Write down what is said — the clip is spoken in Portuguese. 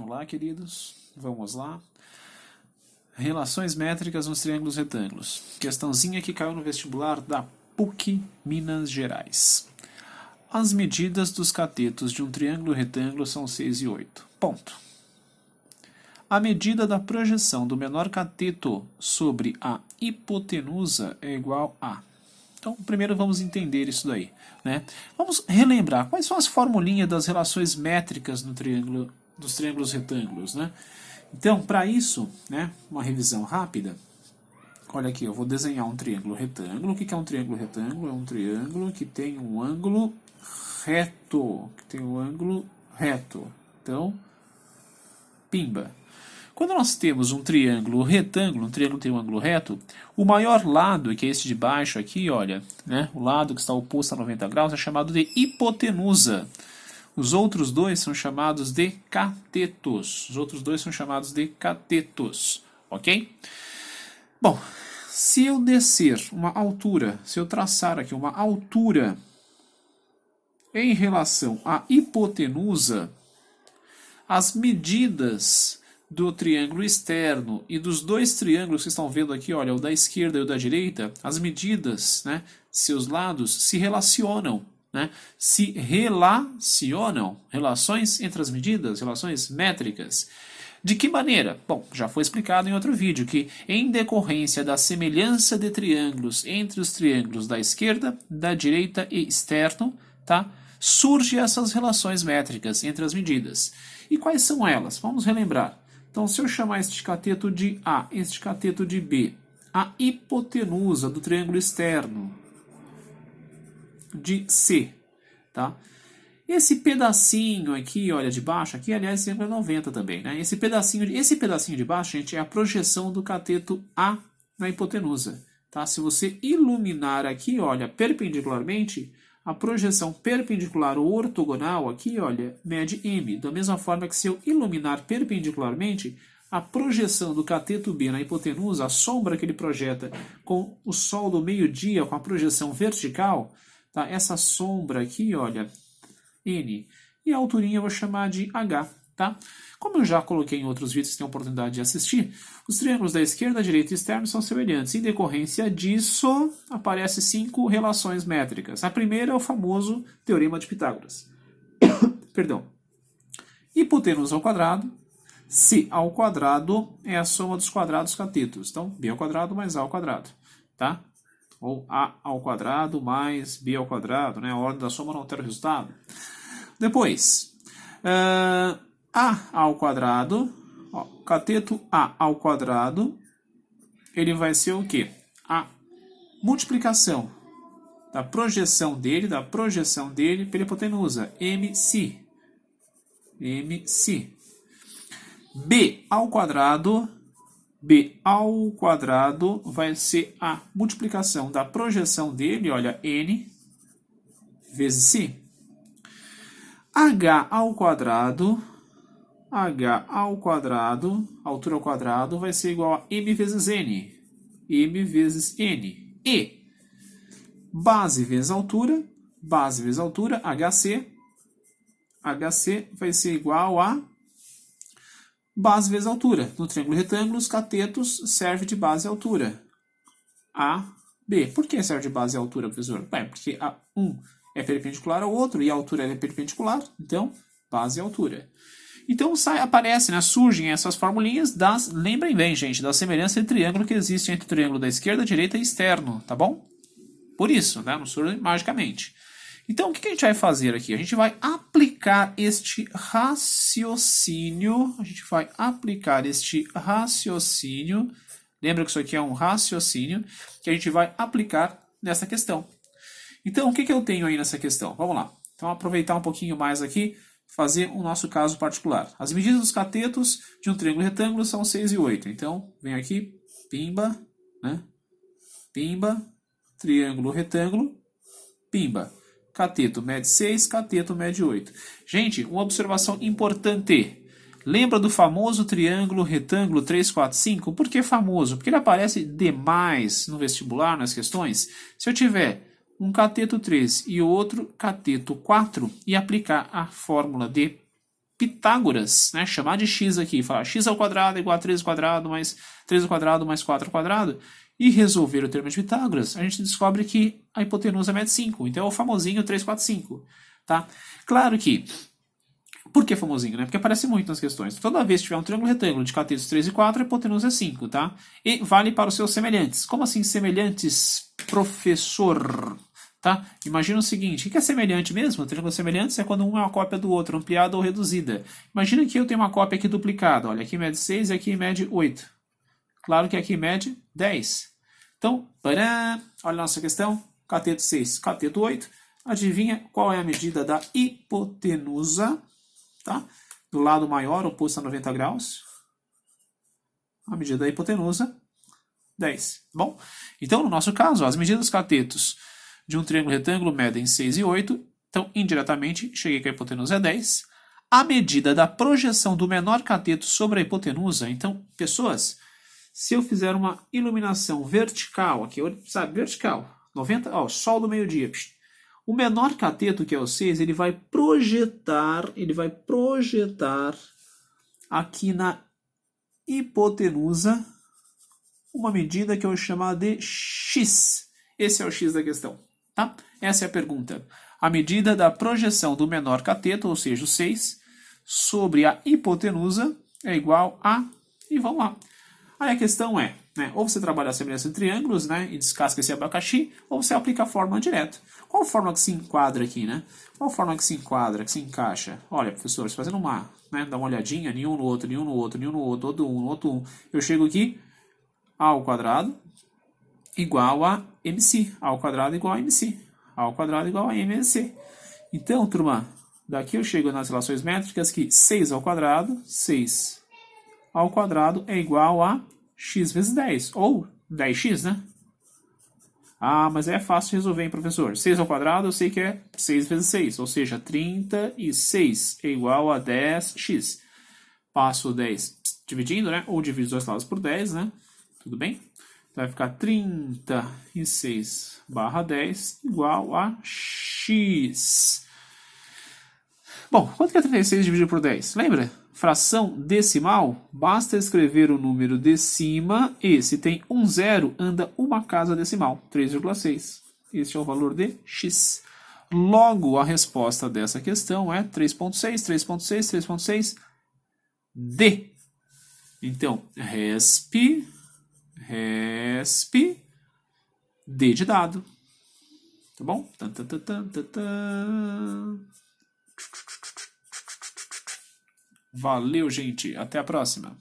Olá, queridos. Vamos lá. Relações métricas nos triângulos retângulos. Questãozinha que caiu no vestibular da PUC Minas Gerais. As medidas dos catetos de um triângulo retângulo são 6 e 8. Ponto. A medida da projeção do menor cateto sobre a hipotenusa é igual a... Então, primeiro vamos entender isso daí, né? Vamos relembrar quais são as formulinhas das relações métricas no triângulo, dos triângulos retângulos, né? Então, para isso, né, uma revisão rápida. Olha aqui, eu vou desenhar um triângulo retângulo. O que é um triângulo retângulo? É um triângulo que tem um ângulo reto. Então, pimba. Quando nós temos um triângulo retângulo, um triângulo tem um ângulo reto, o maior lado, que é esse de baixo aqui, olha, né, o lado que está oposto a 90 graus, é chamado de hipotenusa. Os outros dois são chamados de catetos. Ok? Bom, se eu descer uma altura, se eu traçar aqui uma altura em relação à hipotenusa, as medidas do triângulo externo e dos dois triângulos que estão vendo aqui, olha, o da esquerda e o da direita, as medidas, né, seus lados se relacionam. Né? Se relacionam, relações entre as medidas, relações métricas. De que maneira? Bom, já foi explicado em outro vídeo que, em decorrência da semelhança de triângulos entre os triângulos da esquerda, da direita e externo, tá? Surgem essas relações métricas entre as medidas. E quais são elas? Vamos relembrar. Então, se eu chamar este cateto de A, este cateto de B, a hipotenusa do triângulo externo de C, tá? Esse pedacinho aqui, olha, de baixo, aqui, aliás, esse ângulo é 90 também, né? Esse pedacinho de baixo, gente, é a projeção do cateto A na hipotenusa, tá? Se você iluminar aqui, olha, perpendicularmente, a projeção perpendicular ou ortogonal aqui, olha, mede M. Da mesma forma que se eu iluminar perpendicularmente, a projeção do cateto B na hipotenusa, a sombra que ele projeta com o sol do meio-dia, com a projeção vertical, tá? Essa sombra aqui, olha, N. E a alturinha eu vou chamar de H, tá? Como eu já coloquei em outros vídeos que tem a oportunidade de assistir, os triângulos da esquerda, direita e externo são semelhantes. Em decorrência disso, aparecem 5 relações métricas. A primeira é o famoso Teorema de Pitágoras. Perdão. Hipotenusa ao quadrado, C ao quadrado é a soma dos quadrados catetos. Então, B ao quadrado mais A ao quadrado, tá? Ou A ao quadrado mais B ao quadrado, né? A ordem da soma não altera o resultado. Depois, A ao quadrado, ó, cateto A ao quadrado, ele vai ser o quê? A multiplicação da projeção dele pela hipotenusa, MC. B ao quadrado vai ser a multiplicação da projeção dele, olha, N vezes C. H ao quadrado, altura ao quadrado, vai ser igual a M vezes N. E base vezes altura, HC vai ser igual a base vezes altura. No triângulo retângulo, os catetos servem de base e altura. AB. Por que serve de base e altura, professor? Bem, porque um é perpendicular ao outro e a altura é perpendicular, então base e altura. Então aparecem, né, surgem essas formulinhas lembrem bem, gente, da semelhança de triângulo que existe entre o triângulo da esquerda, direita e externo, tá bom? Por isso, né, não surge magicamente. Então, o que a gente vai fazer aqui? A gente vai aplicar este raciocínio. Lembra que isso aqui é um raciocínio que a gente vai aplicar nessa questão. Então, o que eu tenho aí nessa questão? Vamos lá. Então, aproveitar um pouquinho mais aqui, fazer o nosso caso particular. As medidas dos catetos de um triângulo retângulo são 6 e 8. Então, vem aqui, pimba, né? Pimba, triângulo retângulo, pimba. Cateto mede 6, cateto mede 8. Gente, uma observação importante. Lembra do famoso triângulo retângulo 3, 4, 5? Por que famoso? Porque ele aparece demais no vestibular, nas questões. Se eu tiver um cateto 3 e outro cateto 4 e aplicar a fórmula de Pitágoras, né? Chamar de x aqui, falar x ao quadrado é igual a 3 ao quadrado mais 3 ao quadrado mais 4 ao quadrado, e resolver o termo de Pitágoras, a gente descobre que a hipotenusa mede 5. Então é o famosinho 3, 4, 5. Tá? Claro que, por que famosinho? Né? Porque aparece muito nas questões. Toda vez que tiver um triângulo retângulo de catetos 3 e 4, a hipotenusa é 5. Tá? E vale para os seus semelhantes. Como assim semelhantes, professor? Tá? Imagina o seguinte, o que é semelhante mesmo? Triângulos semelhantes é quando um é uma cópia do outro, ampliada ou reduzida. Imagina que eu tenho uma cópia aqui duplicada. Olha, aqui mede 6 e aqui mede 8. Claro que aqui mede 10. Então, olha a nossa questão. Cateto 6, cateto 8. Adivinha qual é a medida da hipotenusa? Tá? Do lado maior, oposto a 90 graus. A medida da hipotenusa, 10. Bom, então no nosso caso, as medidas dos catetos de um triângulo retângulo medem 6 e 8. Então, indiretamente, cheguei que a hipotenusa é 10. A medida da projeção do menor cateto sobre a hipotenusa. Então, pessoas, se eu fizer uma iluminação vertical, aqui, sabe, vertical, 90, ó, sol do meio-dia. O menor cateto, que é o 6, ele vai projetar aqui na hipotenusa uma medida que eu vou chamar de x. Esse é o x da questão. Tá? Essa é a pergunta. A medida da projeção do menor cateto, ou seja, o 6, sobre a hipotenusa é igual a... E vamos lá. Aí a questão é, né, ou você trabalha a semelhança de triângulos, né, e descasca esse abacaxi, ou você aplica a fórmula direto. Qual forma que se enquadra aqui, né? Qual forma que se enquadra, que se encaixa? Olha, professor, fazendo uma, né, dá uma olhadinha, nenhum no outro, nenhum no outro, nenhum no outro, outro um, outro um. Eu chego aqui, a ao quadrado igual a MC. A ao quadrado igual a MC. A ao quadrado igual a MC. Então, turma, daqui eu chego nas relações métricas que 6 ao quadrado é igual a x vezes 10. Ou 10x, né? Ah, mas é fácil de resolver, hein, professor? 6 ao quadrado eu sei que é 6 vezes 6. Ou seja, 36 é igual a 10x. Passo 10 dividindo, né? Ou divido os dois lados por 10, né? Tudo bem? Então vai ficar 36 barra 10 igual a x. Bom, quanto que é 36 dividido por 10? Lembra? Fração decimal, basta escrever o número de cima e, se tem um zero, anda uma casa decimal, 3,6. Este é o valor de x. Logo, a resposta dessa questão é 3,6, 3,6, 3,6, D. Então, resp, D de dado. Tá bom? Valeu, gente. Até a próxima.